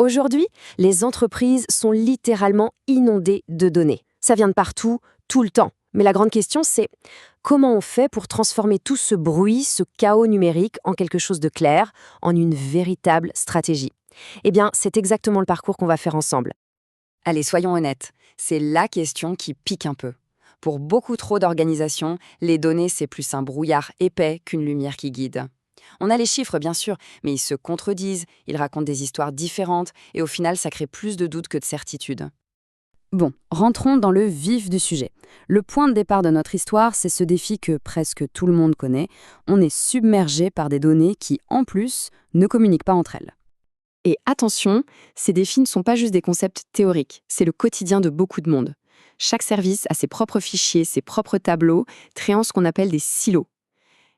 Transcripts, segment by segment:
Aujourd'hui, les entreprises sont littéralement inondées de données. Ça vient de partout, tout le temps. Mais la grande question, c'est comment on fait pour transformer tout ce bruit, ce chaos numérique en quelque chose de clair, en une véritable stratégie? Eh bien, c'est exactement le parcours qu'on va faire ensemble. Allez, soyons honnêtes, c'est la question qui pique un peu. Pour beaucoup trop d'organisations, les données, c'est plus un brouillard épais qu'une lumière qui guide. On a les chiffres, bien sûr, mais ils se contredisent, ils racontent des histoires différentes, et au final, ça crée plus de doutes que de certitudes. Bon, rentrons dans le vif du sujet. Le point de départ de notre histoire, c'est ce défi que presque tout le monde connaît. On est submergé par des données qui, en plus, ne communiquent pas entre elles. Et attention, ces défis ne sont pas juste des concepts théoriques, c'est le quotidien de beaucoup de monde. Chaque service a ses propres fichiers, ses propres tableaux, créant ce qu'on appelle des silos.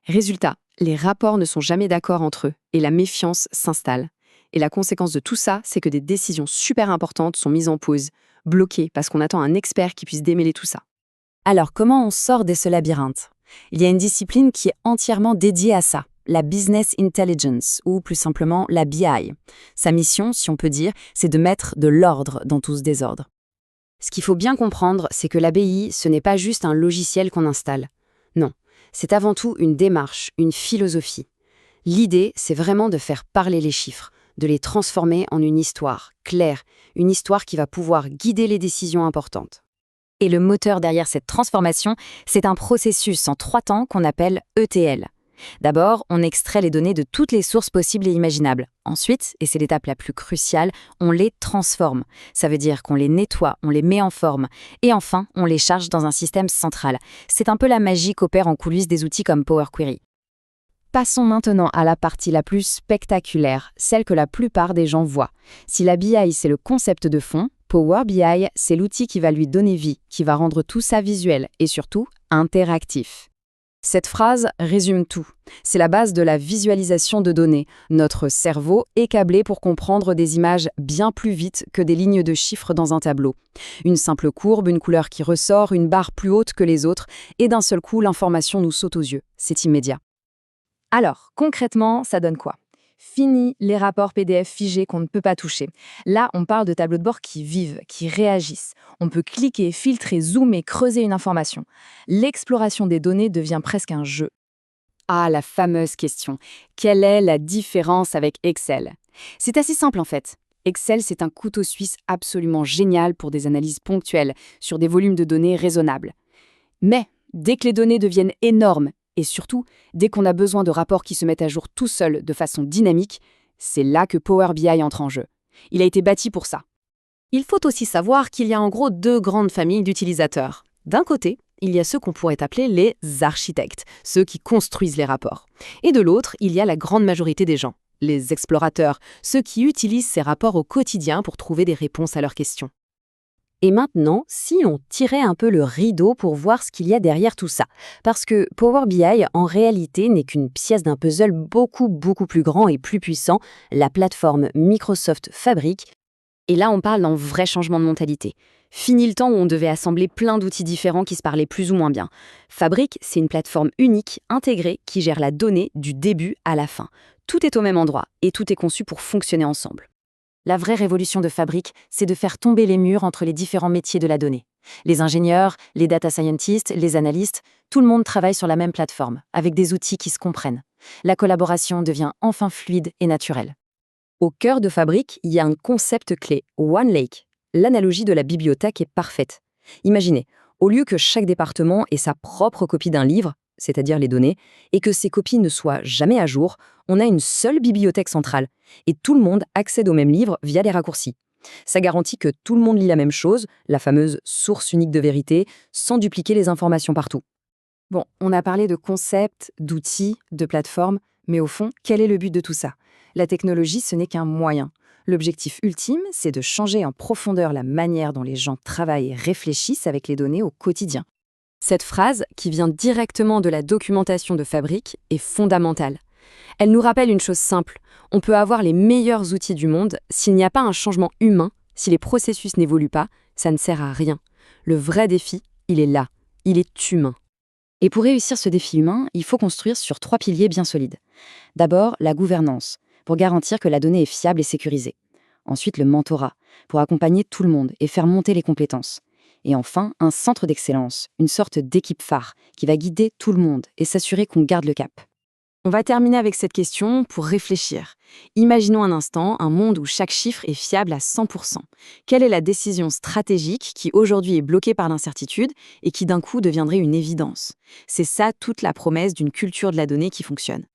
Résultat, les rapports ne sont jamais d'accord entre eux et la méfiance s'installe. Et la conséquence de tout ça, c'est que des décisions super importantes sont mises en pause, bloquées parce qu'on attend un expert qui puisse démêler tout ça. Alors, comment on sort de ce labyrinthe? Il y a une discipline qui est entièrement dédiée à ça, la Business Intelligence, ou plus simplement la BI. Sa mission, si on peut dire, c'est de mettre de l'ordre dans tout ce désordre. Ce qu'il faut bien comprendre, c'est que la BI, ce n'est pas juste un logiciel qu'on installe. Non, c'est avant tout une démarche, une philosophie. L'idée, c'est vraiment de faire parler les chiffres, de les transformer en une histoire claire, une histoire qui va pouvoir guider les décisions importantes. Et le moteur derrière cette transformation, c'est un processus en 3 temps qu'on appelle ETL. D'abord, on extrait les données de toutes les sources possibles et imaginables. Ensuite, et c'est l'étape la plus cruciale, on les transforme. Ça veut dire qu'on les nettoie, on les met en forme. Et enfin, on les charge dans un système central. C'est un peu la magie qu'opère en coulisses des outils comme Power Query. Passons maintenant à la partie la plus spectaculaire, celle que la plupart des gens voient. Si la BI, c'est le concept de fond, Power BI, c'est l'outil qui va lui donner vie, qui va rendre tout ça visuel et surtout interactif. Cette phrase résume tout. C'est la base de la visualisation de données. Notre cerveau est câblé pour comprendre des images bien plus vite que des lignes de chiffres dans un tableau. Une simple courbe, une couleur qui ressort, une barre plus haute que les autres, et d'un seul coup, l'information nous saute aux yeux. C'est immédiat. Alors, concrètement, ça donne quoi? Fini les rapports PDF figés qu'on ne peut pas toucher. Là, on parle de tableaux de bord qui vivent, qui réagissent. On peut cliquer, filtrer, zoomer, creuser une information. L'exploration des données devient presque un jeu. Ah, la fameuse question. Quelle est la différence avec Excel? C'est assez simple en fait. Excel, c'est un couteau suisse absolument génial pour des analyses ponctuelles, sur des volumes de données raisonnables. Mais, dès que les données deviennent énormes, et surtout, dès qu'on a besoin de rapports qui se mettent à jour tout seuls de façon dynamique, c'est là que Power BI entre en jeu. Il a été bâti pour ça. Il faut aussi savoir qu'il y a en gros 2 grandes familles d'utilisateurs. D'un côté, il y a ceux qu'on pourrait appeler les architectes, ceux qui construisent les rapports. Et de l'autre, il y a la grande majorité des gens, les explorateurs, ceux qui utilisent ces rapports au quotidien pour trouver des réponses à leurs questions. Et maintenant, si on tirait un peu le rideau pour voir ce qu'il y a derrière tout ça, parce que Power BI, en réalité, n'est qu'une pièce d'un puzzle beaucoup plus grand et plus puissant, la plateforme Microsoft Fabric. Et là, on parle d'un vrai changement de mentalité. Fini le temps où on devait assembler plein d'outils différents qui se parlaient plus ou moins bien. Fabric, c'est une plateforme unique, intégrée, qui gère la donnée du début à la fin. Tout est au même endroit et tout est conçu pour fonctionner ensemble. La vraie révolution de Fabric, c'est de faire tomber les murs entre les différents métiers de la donnée. Les ingénieurs, les data scientists, les analystes, tout le monde travaille sur la même plateforme, avec des outils qui se comprennent. La collaboration devient enfin fluide et naturelle. Au cœur de Fabric, il y a un concept clé, One Lake. L'analogie de la bibliothèque est parfaite. Imaginez, au lieu que chaque département ait sa propre copie d'un livre, c'est-à-dire les données, et que ces copies ne soient jamais à jour, on a une seule bibliothèque centrale, et tout le monde accède au même livre via des raccourcis. Ça garantit que tout le monde lit la même chose, la fameuse source unique de vérité, sans dupliquer les informations partout. Bon, on a parlé de concepts, d'outils, de plateformes, mais au fond, quel est le but de tout ça? La technologie, ce n'est qu'un moyen. L'objectif ultime, c'est de changer en profondeur la manière dont les gens travaillent et réfléchissent avec les données au quotidien. Cette phrase, qui vient directement de la documentation de Fabric, est fondamentale. Elle nous rappelle une chose simple, on peut avoir les meilleurs outils du monde, s'il n'y a pas un changement humain, si les processus n'évoluent pas, ça ne sert à rien. Le vrai défi, il est là, il est humain. Et pour réussir ce défi humain, il faut construire sur 3 piliers bien solides. D'abord, la gouvernance, pour garantir que la donnée est fiable et sécurisée. Ensuite, le mentorat, pour accompagner tout le monde et faire monter les compétences. Et enfin, un centre d'excellence, une sorte d'équipe phare qui va guider tout le monde et s'assurer qu'on garde le cap. On va terminer avec cette question pour réfléchir. Imaginons un instant un monde où chaque chiffre est fiable à 100%. Quelle est la décision stratégique qui aujourd'hui est bloquée par l'incertitude et qui d'un coup deviendrait une évidence? C'est ça toute la promesse d'une culture de la donnée qui fonctionne.